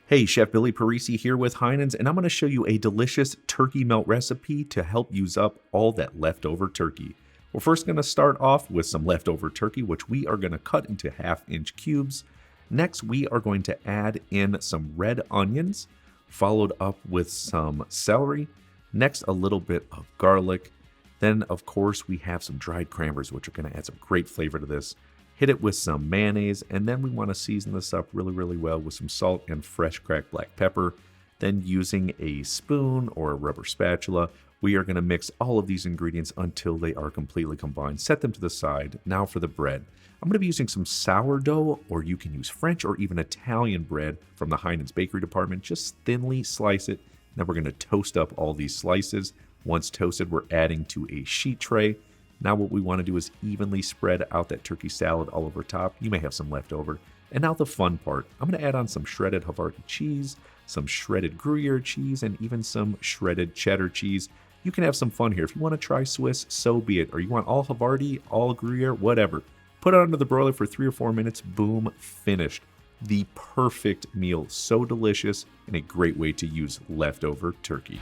Hey, Chef Billy Parisi here with Heinen's, and I'm going to show you a delicious turkey melt recipe to help use up all that leftover turkey. We're first going to start off with some leftover turkey, which we are going to cut into 1/2-inch cubes. Next, we are going to add in some red onions, followed up with some celery. Next, a little bit of garlic. Then, of course, we have some dried cranberries, which are going to add some great flavor to this. Hit it with some mayonnaise, and then we want to season this up really well with some salt and fresh cracked black pepper. Then using a spoon or a rubber spatula, we are going to mix all of these ingredients until they are completely combined. Set them to the side. Now for the bread. I'm going to be using some sourdough, or you can use French or even Italian bread from the Heinen's Bakery department. Just thinly slice it. Then we're going to toast up all these slices. Once toasted, we're adding to a sheet tray. Now what we want to do is evenly spread out that turkey salad all over top. You may have some left over. And now the fun part. I'm going to add on some shredded Havarti cheese, some shredded gruyere cheese, and even some shredded cheddar cheese. You can have some fun here. If you want to try Swiss, so be it. Or you want all Havarti, all gruyere, whatever. Put it under the broiler for 3 or 4 minutes. Boom, finished. The perfect meal. So delicious and a great way to use leftover turkey.